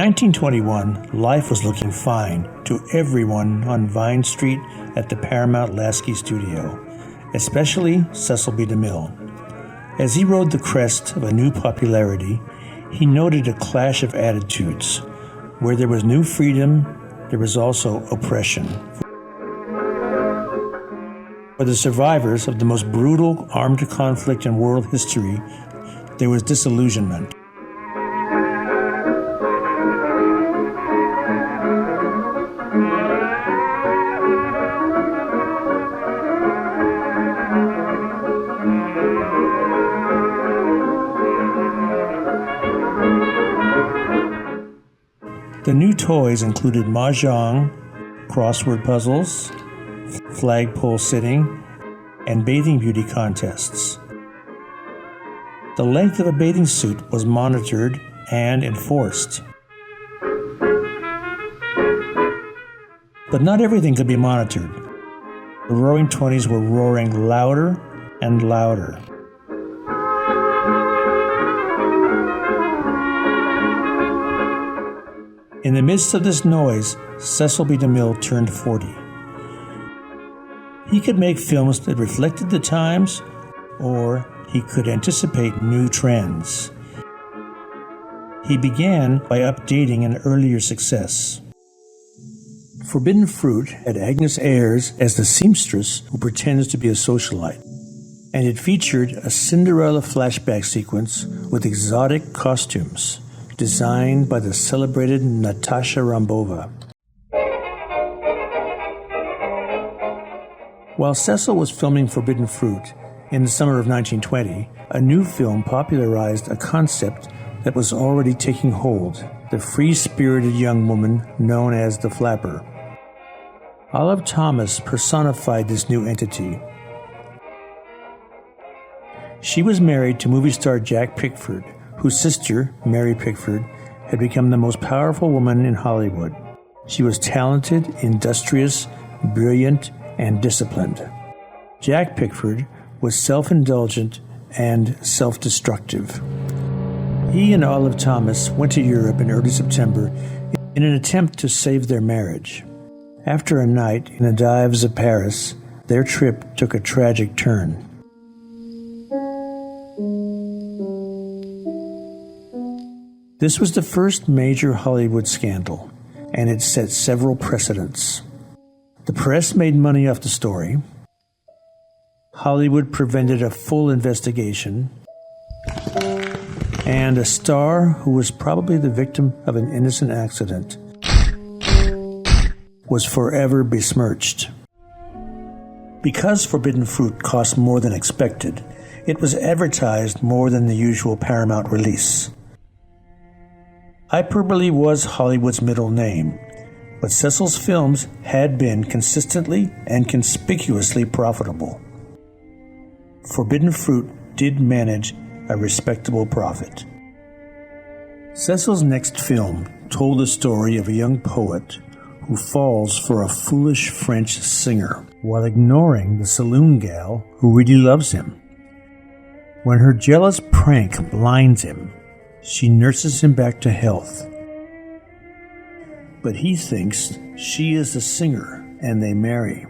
1921, life was looking fine to everyone on Vine Street at the Paramount Lasky studio, especially Cecil B. DeMille. As he rode the crest of a new popularity, he noted a clash of attitudes. Where there was new freedom, there was also oppression. For the survivors of the most brutal armed conflict in world history, there was disillusionment. The new toys included mahjong, crossword puzzles, flagpole sitting, and bathing beauty contests. The length of a bathing suit was monitored and enforced. But not everything could be monitored. The Roaring Twenties were roaring louder and louder. In the midst of this noise, Cecil B. DeMille turned 40. He could make films that reflected the times, or he could anticipate new trends. He began by updating an earlier success. Forbidden Fruit had Agnes Ayres as the seamstress who pretends to be a socialite, and it featured a Cinderella flashback sequence with exotic costumes designed by the celebrated Natasha Rambova. While Cecil was filming Forbidden Fruit in the summer of 1920, a new film popularized a concept that was already taking hold, the free-spirited young woman known as the Flapper. Olive Thomas personified this new entity. She was married to movie star Jack Pickford, whose sister, Mary Pickford, had become the most powerful woman in Hollywood. She was talented, industrious, brilliant, and disciplined. Jack Pickford was self-indulgent and self-destructive. He and Olive Thomas went to Europe in early September in an attempt to save their marriage. After a night in the dives of Paris, their trip took a tragic turn. This was the first major Hollywood scandal, and it set several precedents. The press made money off the story. Hollywood prevented a full investigation. And a star who was probably the victim of an innocent accident was forever besmirched. Because Forbidden Fruit cost more than expected, it was advertised more than the usual Paramount release. Hyperbole was Hollywood's middle name, but Cecil's films had been consistently and conspicuously profitable. Forbidden Fruit did manage a respectable profit. Cecil's next film told the story of a young poet who falls for a foolish French singer while ignoring the saloon gal who really loves him. When her jealous prank blinds him, she nurses him back to health. But he thinks she is the singer, and they marry.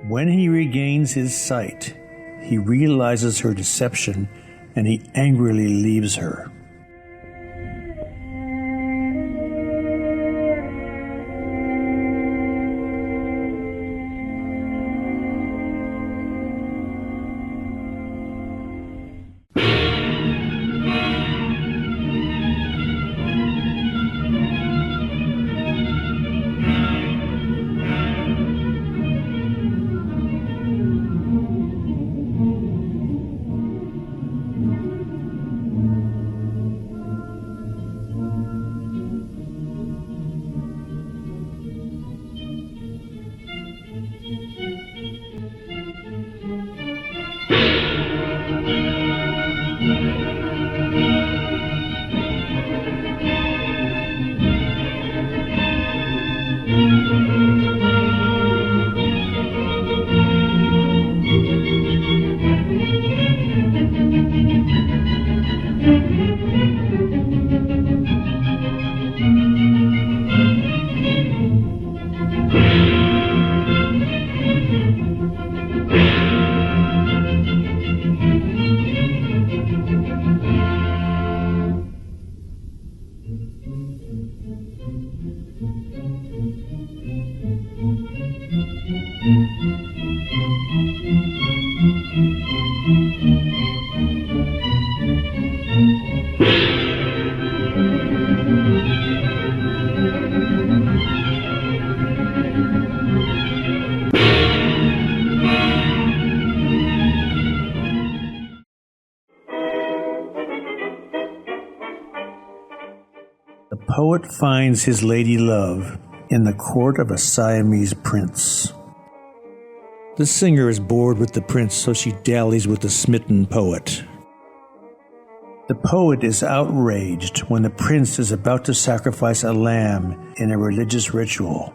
When he regains his sight, he realizes her deception, and he angrily leaves her. The poet finds his lady love in the court of a Siamese prince. The singer is bored with the prince, so she dallies with the smitten poet. The poet is outraged when the prince is about to sacrifice a lamb in a religious ritual.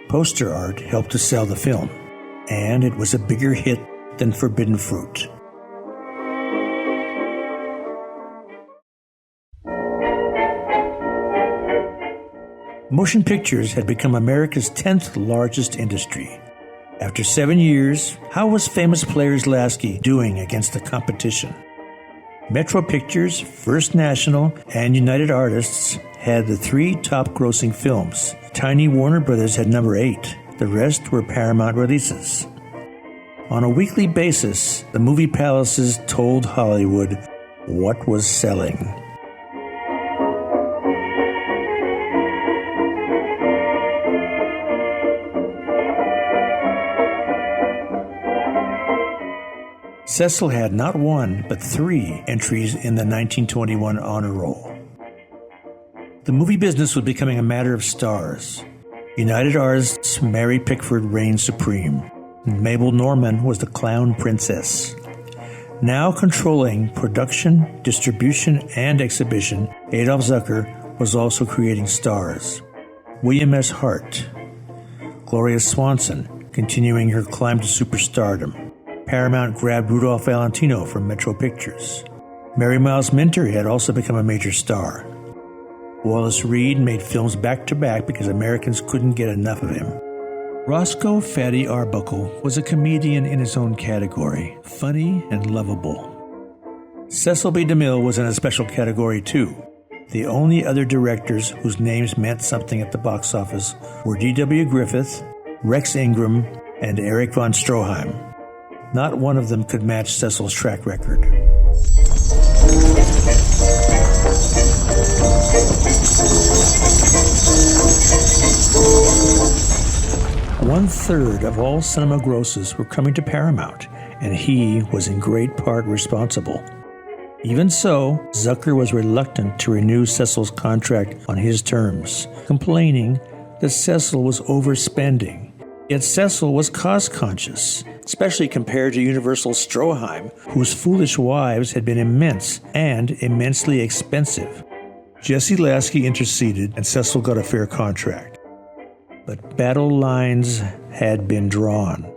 Poster art helped to sell the film, and it was a bigger hit than Forbidden Fruit. Motion pictures had become America's 10th largest industry. After 7 years, how was famous players Lasky doing against the competition? Metro Pictures, First National, and United Artists had the 3 top-grossing films. Tiny Warner Brothers had number 8. The rest were Paramount releases. On a weekly basis, the movie palaces told Hollywood what was selling. Cecil had not 1, but 3 entries in the 1921 honor roll. The movie business was becoming a matter of stars. United Artists' Mary Pickford reigned supreme. Mabel Normand was the clown princess. Now controlling production, distribution, and exhibition, Adolph Zucker was also creating stars. William S. Hart, Gloria Swanson, continuing her climb to superstardom. Paramount grabbed Rudolph Valentino from Metro Pictures. Mary Miles Minter had also become a major star. Wallace Reed made films back-to-back because Americans couldn't get enough of him. Roscoe Fatty Arbuckle was a comedian in his own category, funny and lovable. Cecil B. DeMille was in a special category too. The only other directors whose names meant something at the box office were D.W. Griffith, Rex Ingram, and Erich von Stroheim. Not one of them could match Cecil's track record. One-third of all cinema grosses were coming to Paramount, and he was in great part responsible. Even so, Zucker was reluctant to renew Cecil's contract on his terms, complaining that Cecil was overspending. Yet Cecil was cost-conscious, especially compared to Universal's Stroheim, whose foolish wives had been immense and immensely expensive. Jesse Lasky interceded, and Cecil got a fair contract. But battle lines had been drawn.